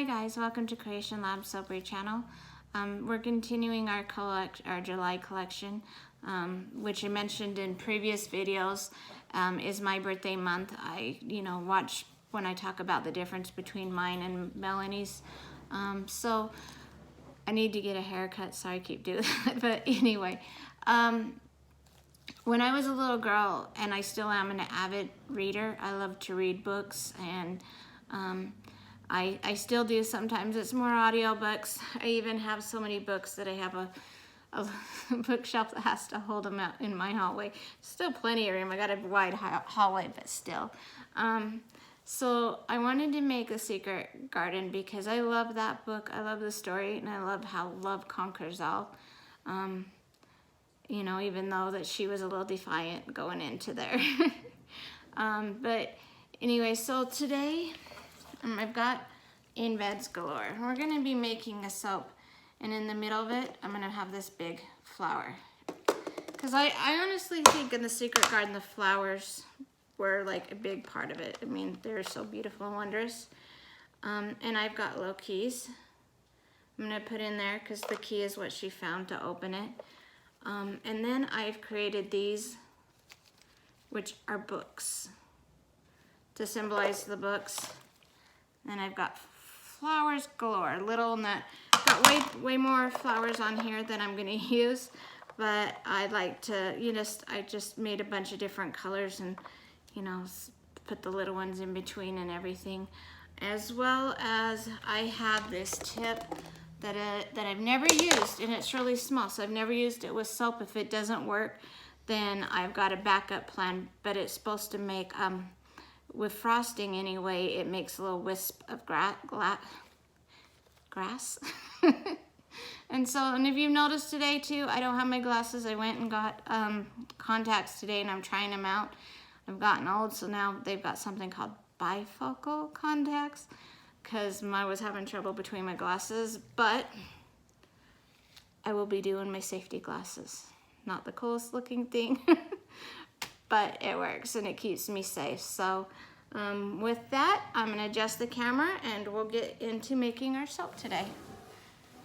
Hi guys, welcome to Creation Lab Soapry channel. We're continuing our July collection, which I mentioned in previous videos, is my birthday month. I, watch when I talk about the difference between mine and Melanie's. So I need to get a haircut. Sorry, I keep doing that. But anyway, when I was a little girl, and I still am an avid reader, I love to read books, and I still do. Sometimes it's more audiobooks. I even have so many books that I have a bookshelf that has to hold them out in my hallway. Still plenty of room. I got a wide hallway, but still. So I wanted to make A Secret Garden because I love that book. I love the story, and I love how love conquers all. Even though that she was a little defiant going into there. But anyway, so today I've got in-beds galore. We're going to be making a soap, and in the middle of it, I'm going to have this big flower. Because I honestly think in The Secret Garden, the flowers were like a big part of it. I mean, they're so beautiful and wondrous. And I've got low keys. I'm going to put in there because the key is what she found to open it. And then I've created these, which are books, to symbolize the books. And I've got flowers galore, little nut. Got way more flowers on here than I'm gonna use, but I'd like to, I just made a bunch of different colors and, put the little ones in between and everything. As well as I have this tip that I've never used, and it's really small, so I've never used it with soap. If it doesn't work, then I've got a backup plan, but it's supposed to make, with frosting anyway, it makes a little wisp of grass. And if you've noticed today too, I don't have my glasses. I went and got contacts today, and I'm trying them out. I've gotten old, so now they've got something called bifocal contacts, because I was having trouble between my glasses, but I will be doing my safety glasses. Not the coolest looking thing, but it works and it keeps me safe. So with that, I'm gonna adjust the camera and we'll get into making our soap today.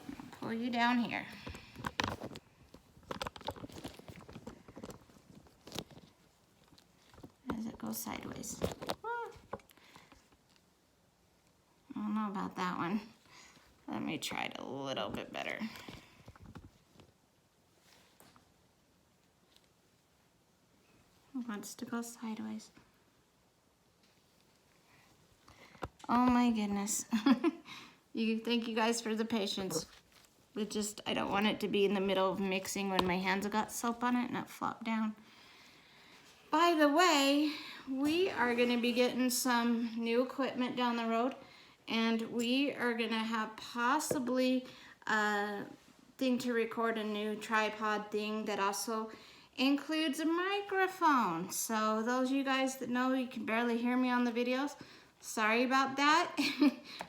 I'll pull you down here. As it goes sideways. I don't know about that one. Let me try it a little bit better. It wants to go sideways. Oh my goodness. Thank you guys for the patience. I don't want it to be in the middle of mixing when my hands have got soap on it and it flopped down. By the way, we are gonna be getting some new equipment down the road, and we are gonna have possibly a thing to record, a new tripod thing that also includes a microphone. So those of you guys that know you can barely hear me on the videos, sorry about that.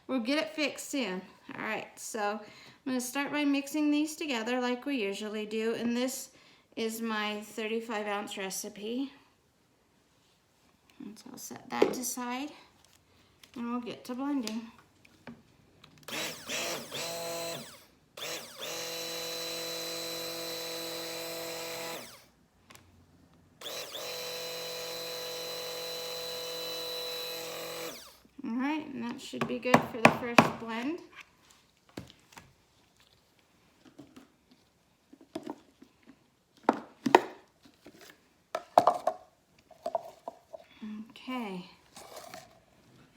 We'll get it fixed soon. All right, so I'm gonna start by mixing these together like we usually do, and this is my 35-ounce recipe. And so I'll set that aside, and we'll get to blending. All right, and that should be good for the first blend. Okay,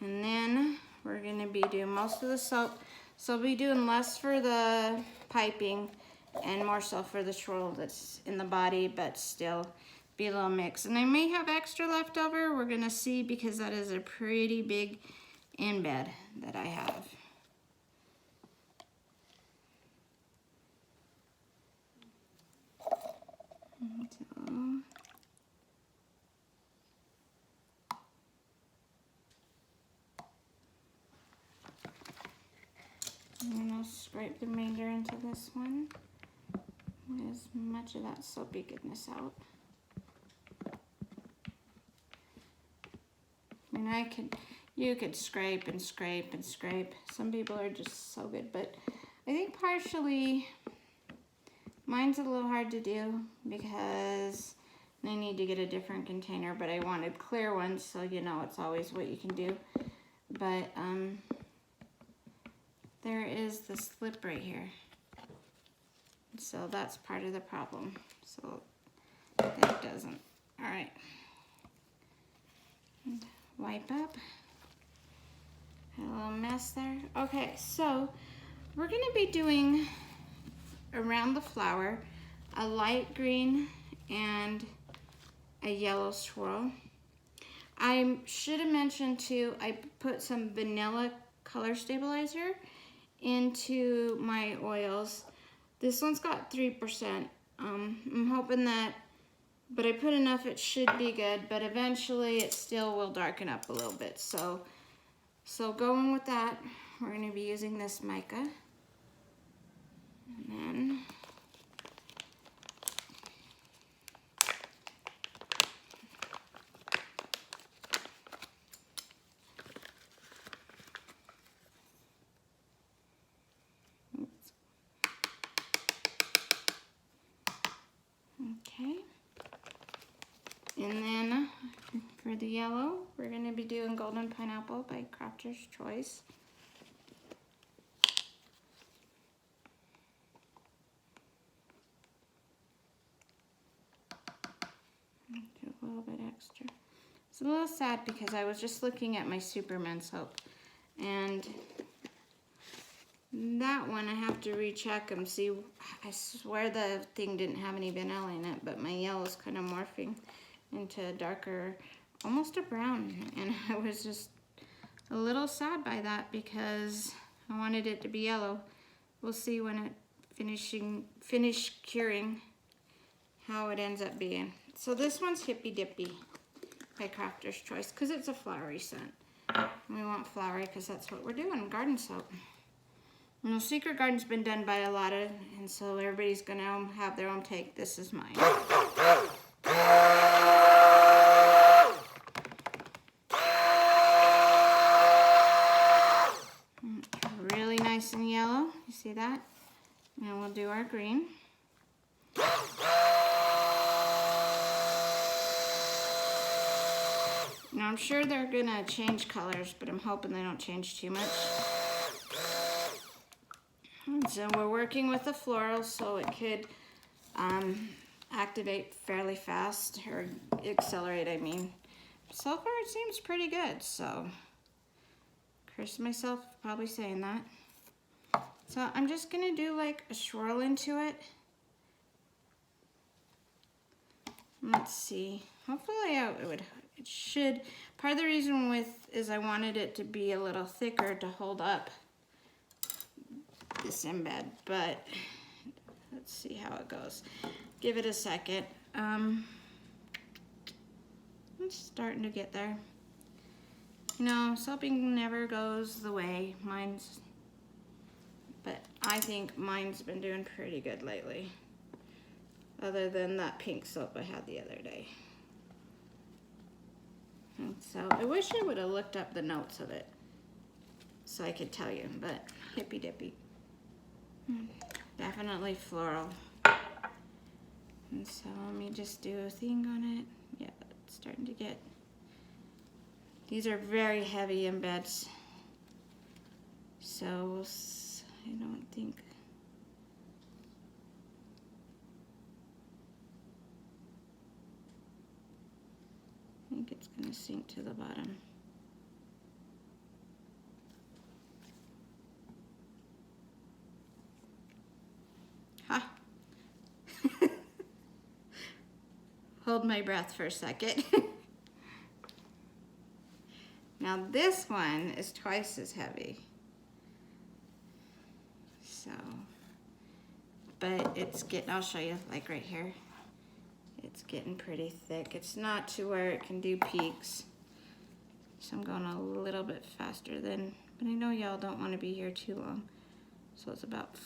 and then we're gonna be doing most of the soap. So we'll be doing less for the piping and more so for the swirl that's in the body, but still be a little mix. And I may have extra left over. We're gonna see, because that is a pretty big in-bed that I have. And I'll scrape the remainder into this one. Get as much of that soapy goodness out. And I could, You could scrape and scrape and scrape. Some people are just so good, but I think partially mine's a little hard to do because I need to get a different container, but I wanted clear ones, so you know it's always what you can do. But there is the slip right here. So that's part of the problem. So that doesn't. All right. And wipe up. Had a little mess there. Okay, so we're gonna be doing around the flower a light green and a yellow swirl. I should have mentioned too, I put some vanilla color stabilizer into my oils. This one's got 3%. I'm hoping that, but I put enough it should be good, but eventually it still will darken up a little bit. So going with that, we're gonna be using this mica. And then okay. And then for the yellow, we're going to be doing Golden Pineapple by Crafter's Choice. Do a little bit extra. It's a little sad because I was just looking at my Superman soap, and that one I have to recheck and see. I swear the thing didn't have any vanilla in it, but my yellow's kind of morphing into a darker, almost a brown, and I was just a little sad by that because I wanted it to be yellow. We'll see when it finish curing how it ends up being. So this one's Hippy Dippy by Crafter's Choice because it's a flowery scent. We want flowery because that's what we're doing, garden soap. You know, Secret Garden's been done by a lot of, and so everybody's gonna have their own take. This is mine. Really nice and yellow, you see that? And we'll do our green. Now I'm sure they're gonna change colors, but I'm hoping they don't change too much. And so we're working with the floral, so it could activate fairly fast, or accelerate, I mean. So far it seems pretty good, so curse myself probably saying that. So I'm just gonna do like a swirl into it. Let's see, hopefully it should. Part of the reason is I wanted it to be a little thicker to hold up this embed, but let's see how it goes. Give it a second. It's starting to get there. You know, soaping never goes the way mine's, but I think mine's been doing pretty good lately, other than that pink soap I had the other day. And so I wish I would have looked up the notes of it so I could tell you, but Hippy Dippy. Definitely floral. And so let me just do a thing on it. Yeah, it's starting to get, these are very heavy embeds, so I don't think, it's going to sink to the bottom. Ha! Hold my breath for a second. Now this one is twice as heavy. So, but it's getting, I'll show you, like right here. It's getting pretty thick. It's not to where it can do peaks. So I'm going a little bit faster than, but I know y'all don't want to be here too long. So it's about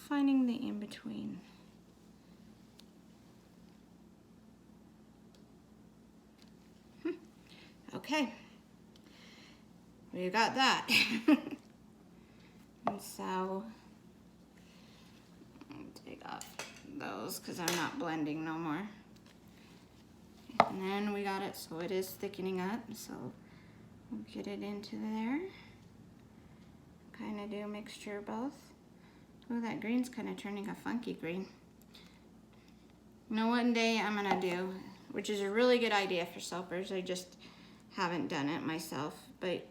finding the in-between. Okay. we got that. And so, I'll take off those because I'm not blending no more. And then we got it so it is thickening up, so we'll get it into there. Kind of do a mixture of both. Oh, that green's kind of turning a funky green. You know, one day I'm gonna do, which is a really good idea for soapers, I just haven't done it myself, but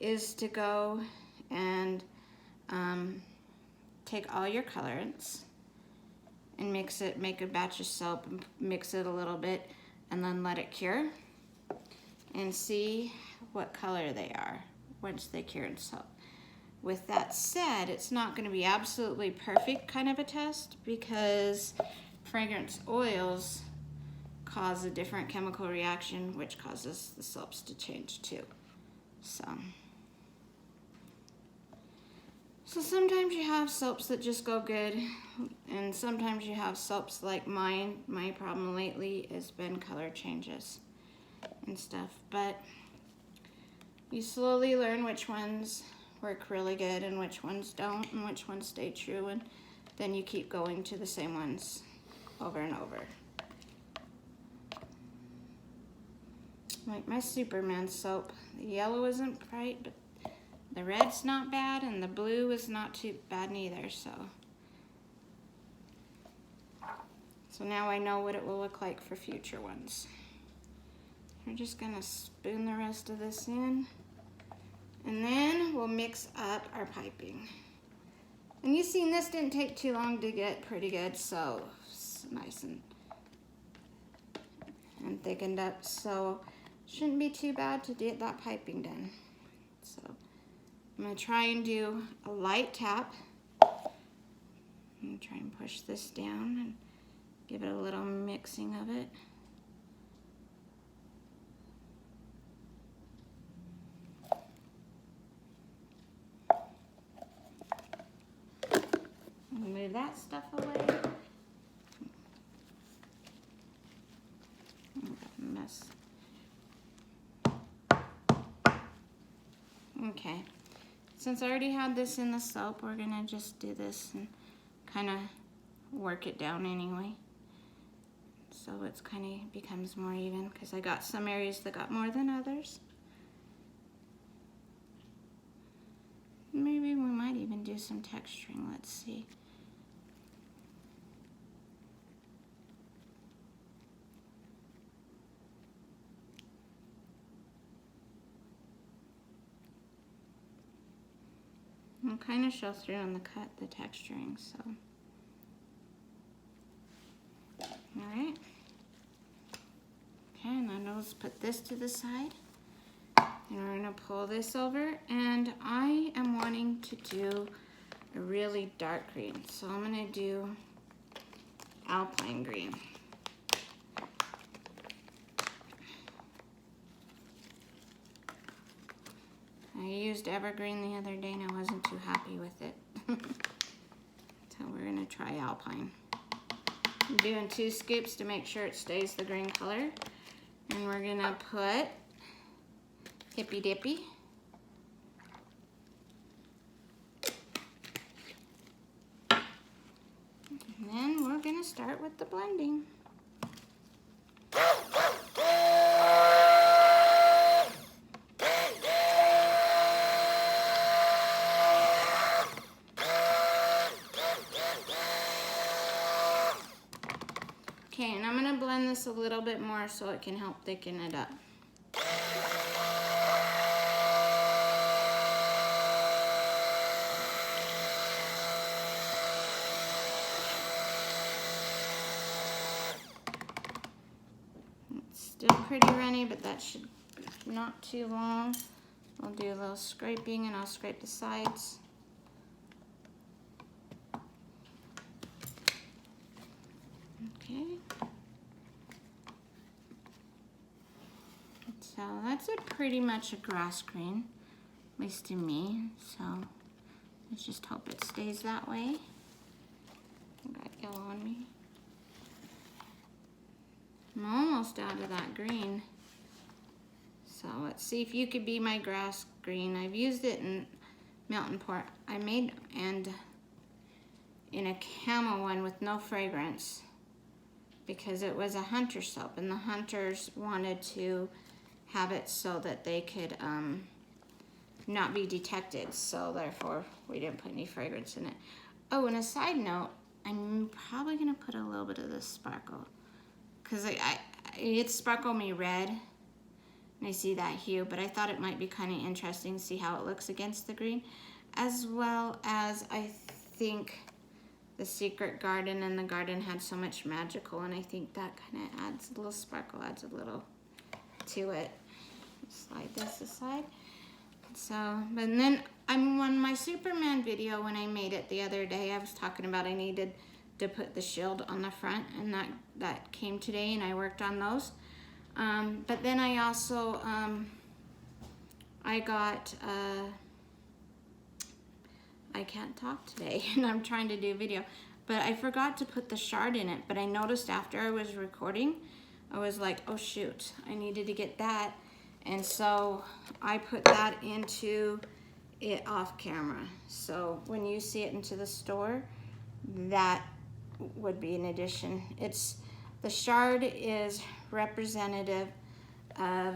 is to go and take all your colorants and mix it, make a batch of soap, and mix it a little bit, and then let it cure and see what color they are once they cure in soap. With that said, it's not going to be absolutely perfect kind of a test because fragrance oils cause a different chemical reaction which causes the soaps to change too. So sometimes you have soaps that just go good, and sometimes you have soaps like mine. My problem lately has been color changes and stuff, but you slowly learn which ones work really good and which ones don't and which ones stay true, and then you keep going to the same ones over and over. Like my Superman soap, the yellow isn't bright, but the red's not bad, and the blue is not too bad neither, so now I know what it will look like for future ones. We're just gonna spoon the rest of this in, and then we'll mix up our piping. And you've seen this didn't take too long to get pretty good, so it's nice and thickened up, so shouldn't be too bad to get that piping done. So I'm gonna try and do a light tap. I'm gonna try and push this down and give it a little mixing of it. Move that stuff away. Mess. Okay. Since I already had this in the soap, we're gonna just do this and kind of work it down anyway. So it's kind of becomes more even because I got some areas that got more than others. Maybe we might even do some texturing, let's see. I'll kind of show through on the cut, the texturing, so. All right. Okay, and then let's put this to the side. And we're gonna pull this over, and I am wanting to do a really dark green. So I'm gonna do Alpine green. I used Evergreen the other day and I wasn't too happy with it. So we're gonna try Alpine. I'm doing 2 scoops to make sure it stays the green color. And we're gonna put Hippy Dippy. And then we're gonna start with the blending. Okay, and I'm gonna blend this a little bit more so it can help thicken it up. It's still pretty runny, but that should be not too long. I'll do a little scraping and I'll scrape the sides. Okay. So that's pretty much a grass green, at least to me. So let's just hope it stays that way. I got yellow on me. I'm almost out of that green. So So let's see if you could be my grass green. I've used it in Mountain Port. I made and in a camo one with no fragrance because it was a hunter soap and the hunters wanted to have it so that they could not be detected. So therefore we didn't put any fragrance in it. Oh, and a side note, I'm probably gonna put a little bit of this sparkle because it sparkled me red. And I see that hue, but I thought it might be kind of interesting to see how it looks against the green, as well as I think the Secret Garden and the garden had so much magical, and I think that kind of adds a little sparkle, adds a little to it. Slide this aside. So, and then on my Superman video when I made it the other day, I was talking about I needed to put the shield on the front, and that came today, and I worked on those. But then I also, I got, I can't talk today and I'm trying to do a video, but I forgot to put the shard in it, but I noticed after I was recording, I was like, oh shoot, I needed to get that. And so I put that into it off camera. So when you see it into the store, that would be an addition. The shard is representative of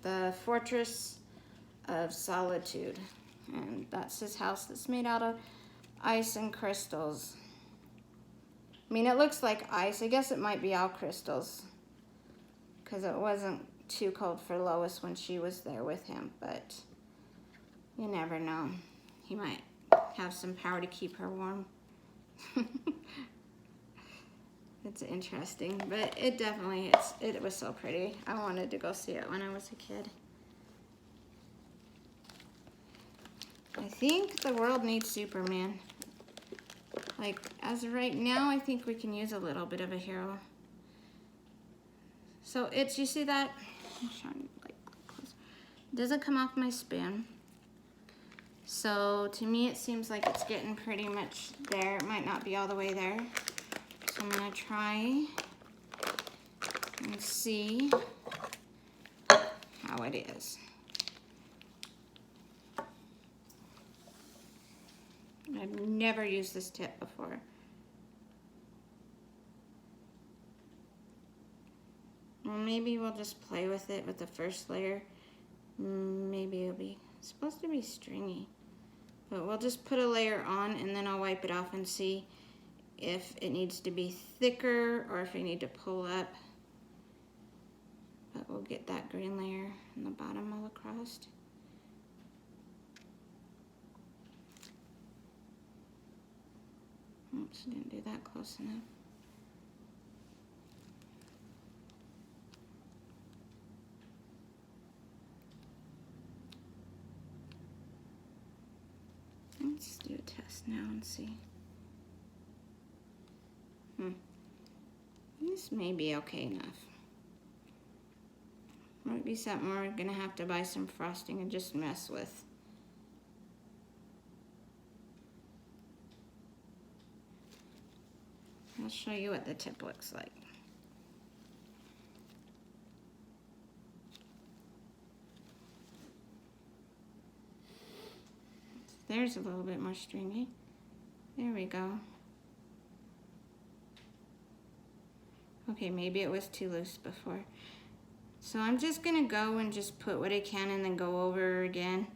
the Fortress of Solitude, and that's his house that's made out of ice and crystals. I mean, it looks like ice. I guess it might be all crystals because it wasn't too cold for Lois when she was there with him, but you never know. He might have some power to keep her warm. It's interesting, but it definitely it was so pretty. I wanted to go see it when I was a kid. I think the world needs Superman. Like, as of right now, I think we can use a little bit of a hero. So you see that? I'm trying to close. It doesn't come off my spoon. So to me, it seems like it's getting pretty much there. It might not be all the way there. So I'm gonna try and see how it is. I've never used this tip before. Well, maybe we'll just play with it with the first layer. Maybe it's supposed to be stringy. But we'll just put a layer on and then I'll wipe it off and see if it needs to be thicker or if we need to pull up. But we'll get that green layer on the bottom all across. Oops, didn't do that close enough. Let's do a test now and see. This may be okay enough. Might be something we're gonna have to buy some frosting and just mess with. I'll show you what the tip looks like. There's a little bit more stringy. There we go. Okay, maybe it was too loose before. So I'm just gonna go and just put what I can and then go over again.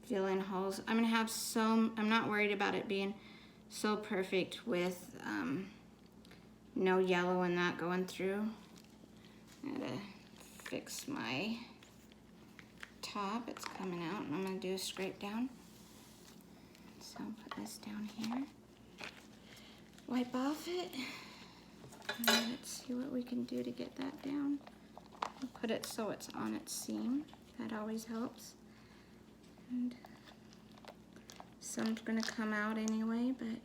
Fill in holes. I'm gonna have I'm not worried about it being so perfect with no yellow and that going through. I gotta fix my top. It's coming out and I'm gonna do a scrape down. So I'll put this down here. Wipe off it. And let's see what we can do to get that down. I'll put it so it's on its seam. That always helps. And some's gonna come out anyway, but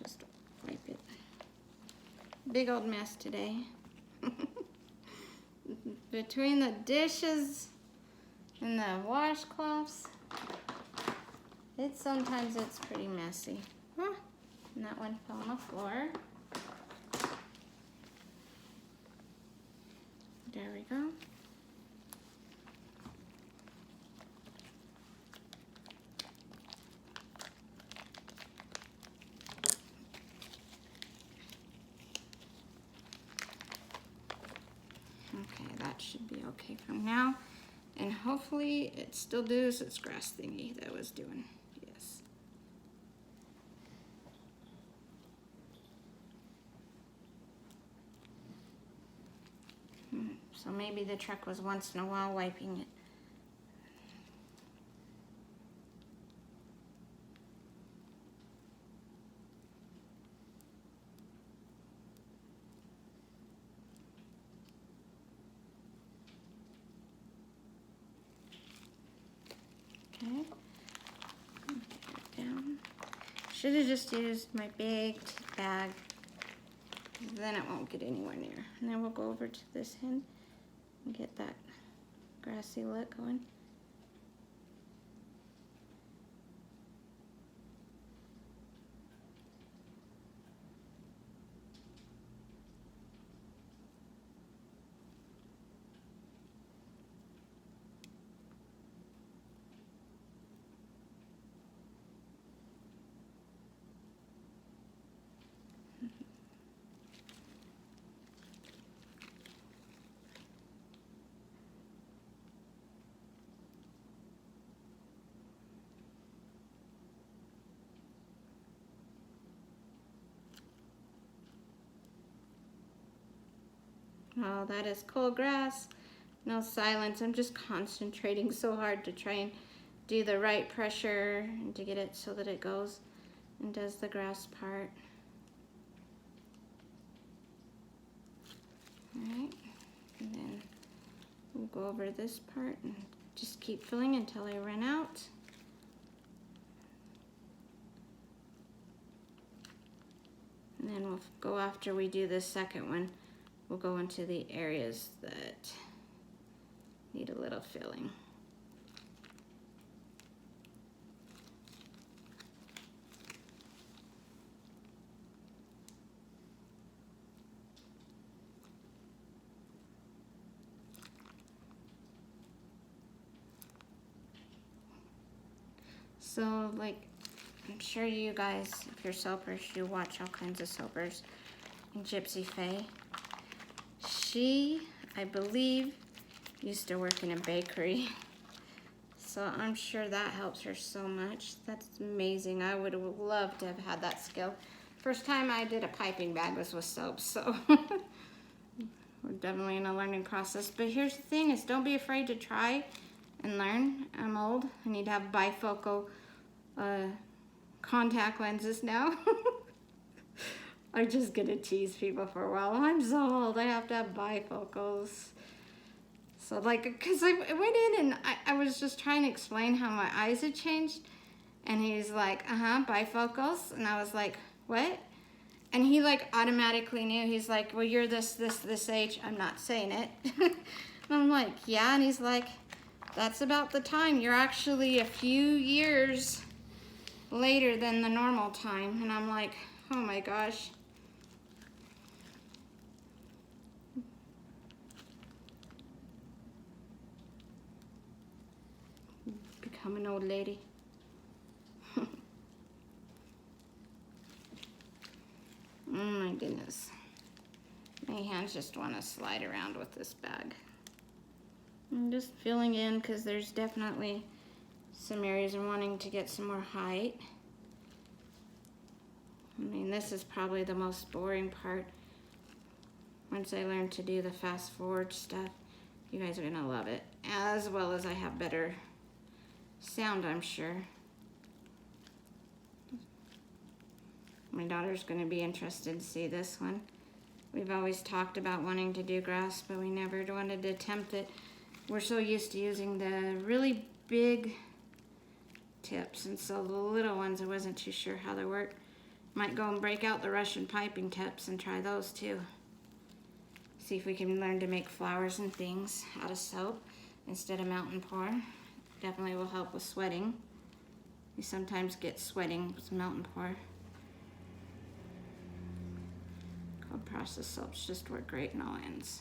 just wipe it. Big old mess today. Between the dishes and the washcloths, sometimes it's pretty messy. Huh? And that one fell on the floor. There we go. Okay, that should be okay from now. And hopefully it still does its grass thingy that I was doing. Yes. So maybe the truck was once in a while wiping it. Okay. Get it down. Should have just used my big bag. Then it won't get anywhere near. And then we'll go over to this end and get that grassy look going. Oh, that is cold grass. No silence. I'm just concentrating so hard to try and do the right pressure and to get it so that it goes and does the grass part. Alright, and then we'll go over this part and just keep filling until I run out. And then we'll go after we do this second one. We'll go into the areas that need a little filling. So, like, I'm sure you guys, if you're soapers, you watch all kinds of soapers. And Gypsy Faye, she, I believe, used to work in a bakery. So I'm sure that helps her so much. That's amazing. I would have loved to have had that skill. First time I did a piping bag was with soap, so we're definitely in a learning process. But here's the thing is don't be afraid to try and learn. I'm old. I need to have bifocal contact lenses now. I'm just gonna tease people for a while. I'm so old, I have to have bifocals. So like, cause I went in and I was just trying to explain how my eyes had changed. And he's like, bifocals. And I was like, what? And he like automatically knew. He's like, well, you're this age. I'm not saying it. And I'm like, yeah. And he's like, that's about the time. You're actually a few years later than the normal time. And I'm like, oh my gosh. Become an old lady. Oh my goodness. My hands just want to slide around with this bag. I'm just filling in because there's definitely some areas I'm wanting to get some more height. I mean, this is probably the most boring part. Once I learn to do the fast forward stuff, you guys are gonna love it. As well as I have better sound, I'm sure. My daughter's gonna be interested to see this one. We've always talked about wanting to do grass, but we never wanted to attempt it. We're so used to using the really big tips, and so the little ones, I wasn't too sure how they work. Might go and break out the Russian piping tips and try those too. See if we can learn to make flowers and things out of soap instead of mountain pour. Definitely will help with sweating. You sometimes get sweating with mountain pour. processed soaps just work great in all ends.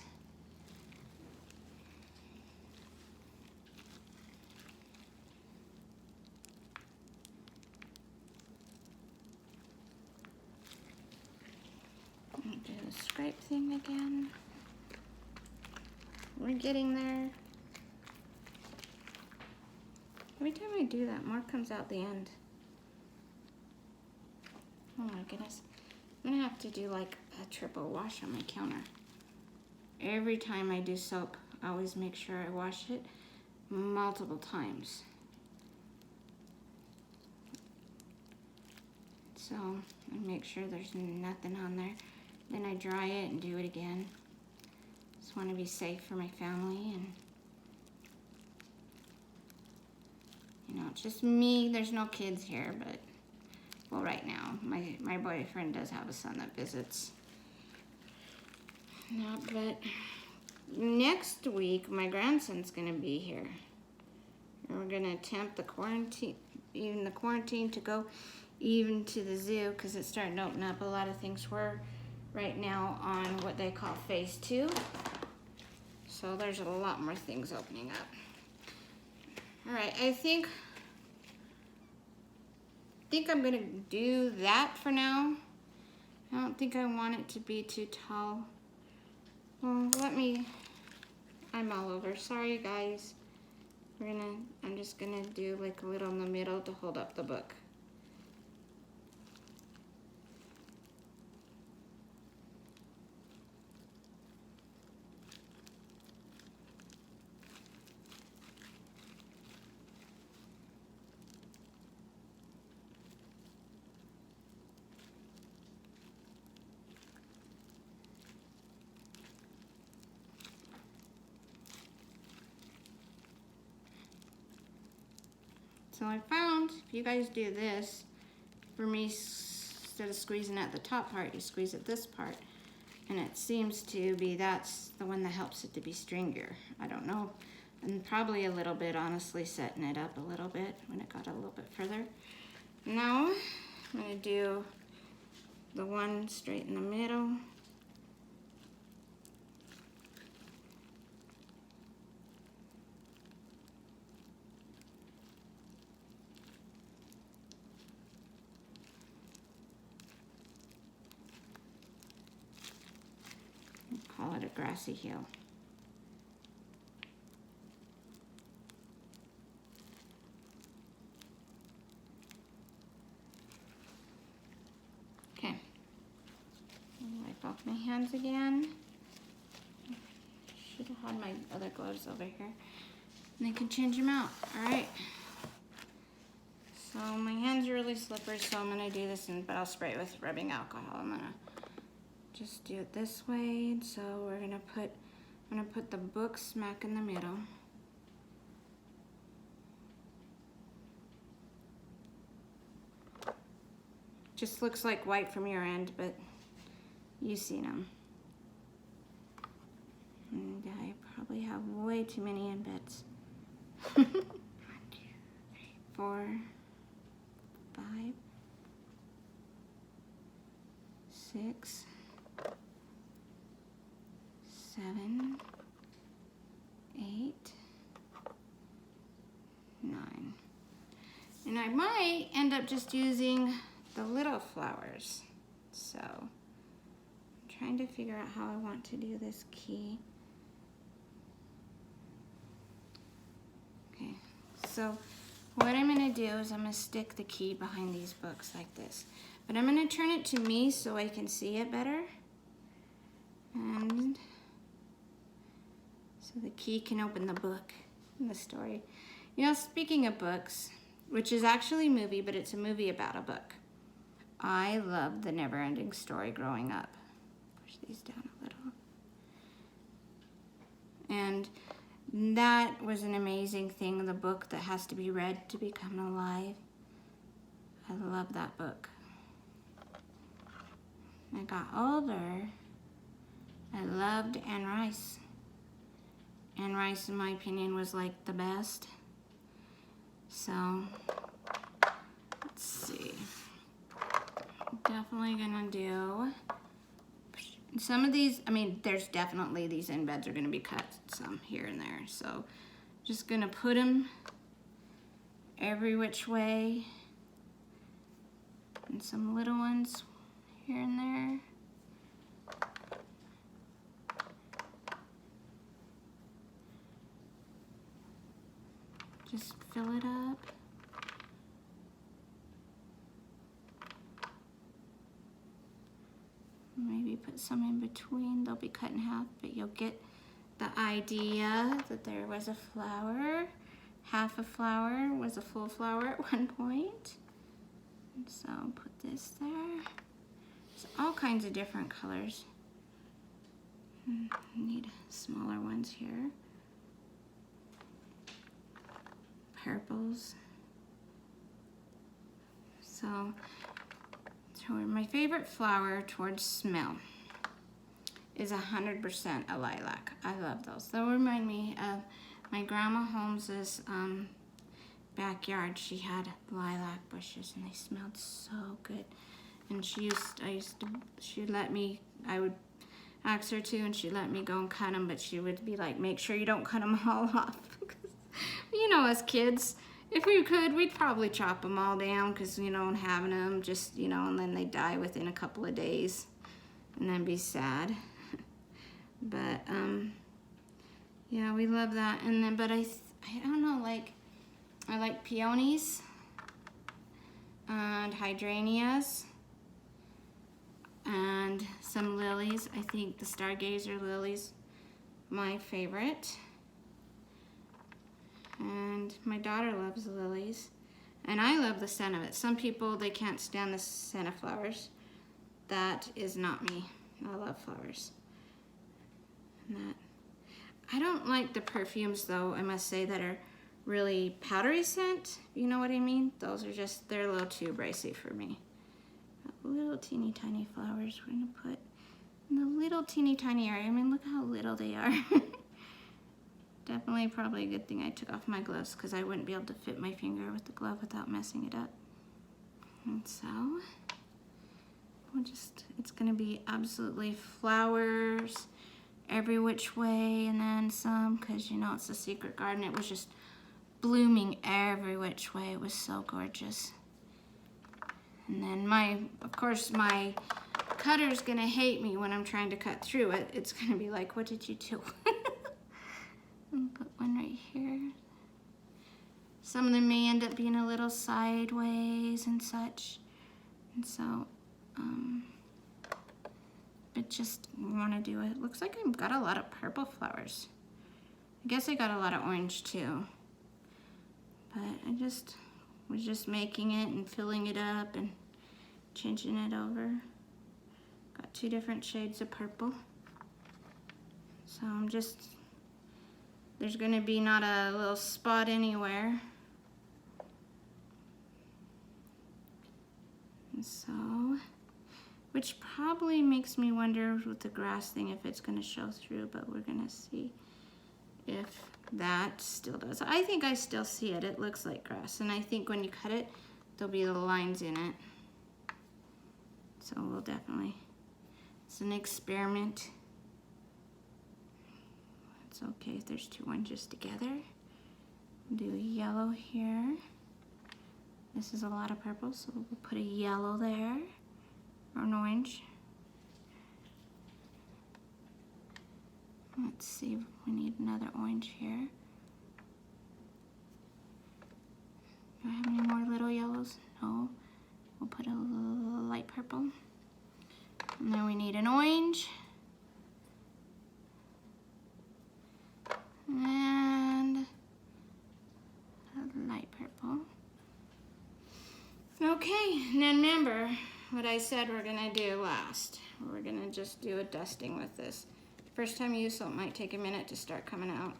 Do the scrape thing again. We're getting there. Every time I do that, more comes out the end. Oh my goodness. I'm gonna have to do like a triple wash on my counter. Every time I do soap, I always make sure I wash it multiple times. So I make sure there's nothing on there. Then I dry it and do it again. Just want to be safe for my family, and you know, it's just me. There's no kids here, but well, right now my boyfriend does have a son that visits. No, but next week my grandson's gonna be here, and we're gonna attempt the quarantine to go even to the zoo, because it's starting to open up. A lot of things were right now on what they call phase 2. So there's a lot more things opening up. All right, I think I'm gonna do that for now. I don't think I want it to be too tall. Well, I'm all over. Sorry guys. I'm just gonna do like a little in the middle to hold up the book. So I found if you guys do this, for me, instead of squeezing at the top part, you squeeze at this part. And it seems to be that's the one that helps it to be stringier. I don't know. And probably a little bit, honestly, setting it up a little bit when it got a little bit further. Now, I'm gonna do the one straight in the middle. Call it a grassy hill. Okay. Wipe off my hands again. Should have had my other gloves over here. And I can change them out. All right. So my hands are really slippery, so I'm gonna do this, but I'll spray it with rubbing alcohol. I'm gonna just do it this way. So I'm gonna put the book smack in the middle. Just looks like white from your end, but you've seen them. And I probably have way too many embeds. 1, 2, 3, 4, 5, 6, 7, 8, 9. And I might end up just using the little flowers. So I'm trying to figure out how I want to do this key. Okay, so what I'm gonna do is I'm gonna stick the key behind these books like this. But I'm gonna turn it to me so I can see it better. And so the key can open the book in the story. You know, speaking of books, which is actually a movie, but it's a movie about a book. I loved The Never-Ending Story growing up. Push these down a little. And that was an amazing thing, the book that has to be read to become alive. I love that book. I got older, I loved Anne Rice. Anne Rice, in my opinion, was like the best. So, let's see. Definitely gonna do Some of these, I mean, there's definitely these embeds are gonna be cut some here and there. So just gonna put them every which way, and some little ones here and there. Just fill it up. Maybe put some in between. They'll be cut in half, but you'll get the idea that there was a flower. Half a flower was a full flower at one point. And so put this there. There's all kinds of different colors. Need smaller ones here. Purples. So my favorite flower towards smell is 100% a lilac. I love those. They'll remind me of my grandma Holmes's backyard. She had lilac bushes and they smelled so good. And she'd let me, I would ask her to, and she'd let me go and cut them, but she would be like, make sure you don't cut them all off. You know, as kids, if we could, we'd probably chop them all down because, you know, and having them just, you know, and then they die within a couple of days and then be sad. But, yeah, we love that. And then, but I don't know, like, I like peonies and hydrangeas and some lilies. I think the Stargazer lilies, my favorite. And my daughter loves lilies. And I love the scent of it. Some people, they can't stand the scent of flowers. That is not me. I love flowers. And that. I don't like the perfumes, though, I must say, that are really powdery scent. You know what I mean? Those are just, they're a little too bracey for me. Little teeny tiny flowers we're going to put in the little teeny tiny area. I mean, look how little they are. Definitely probably a good thing I took off my gloves because I wouldn't be able to fit my finger with the glove without messing it up. And so, we'll just, it's gonna be absolutely flowers every which way, and then some, because you know it's a secret garden. It was just blooming every which way. It was so gorgeous. And then of course my cutter's gonna hate me when I'm trying to cut through it. It's gonna be like, what did you do? And put one right here. Some of them may end up being a little sideways and such. And so, but just want to do it. Looks like I've got a lot of purple flowers. I guess I got a lot of orange too. But I was just making it and filling it up and changing it over. Got 2 different shades of purple. So I'm just, there's going to be not a little spot anywhere. And so, which probably makes me wonder with the grass thing if it's going to show through, but we're going to see if that still does. I think I still see it. It looks like grass, and I think when you cut it, there'll be little lines in it. So we'll definitely, it's an experiment. It's okay if there's 2 oranges together. Do a yellow here. This is a lot of purple, so we'll put a yellow there, or an orange. Let's see if we need another orange here. Do I have any more little yellows? No. We'll put a little light purple. And then we need an orange. And a light purple. Okay, and then remember what I said we're gonna do last. We're gonna just do a dusting with this. First time you use, so it might take a minute to start coming out.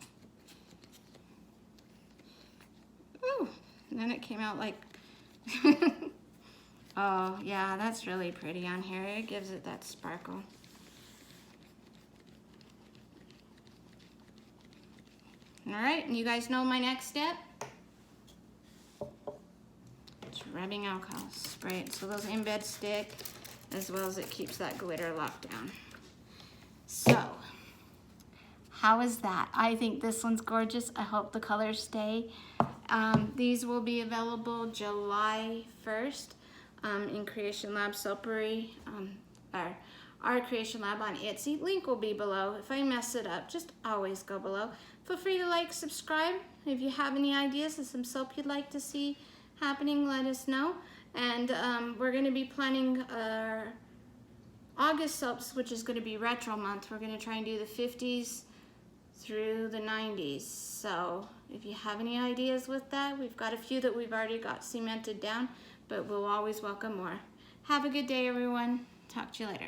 Ooh, and then it came out like, oh yeah, that's really pretty on here. It gives it that sparkle. All right, and you guys know my next step? It's rubbing alcohol. Spray it so those embeds stick, as well as it keeps that glitter locked down. So, how is that? I think this one's gorgeous. I hope the colors stay. These will be available July 1st in Creation Lab Soapery, or our Creation Lab on Etsy. Link will be below. If I mess it up, just always go below. Feel free to like, subscribe. If you have any ideas of some soap you'd like to see happening, let us know. And we're going to be planning our August soaps, which is going to be retro month. We're going to try and do the 50s through the 90s. So if you have any ideas with that, we've got a few that we've already got cemented down, but we'll always welcome more. Have a good day, everyone. Talk to you later.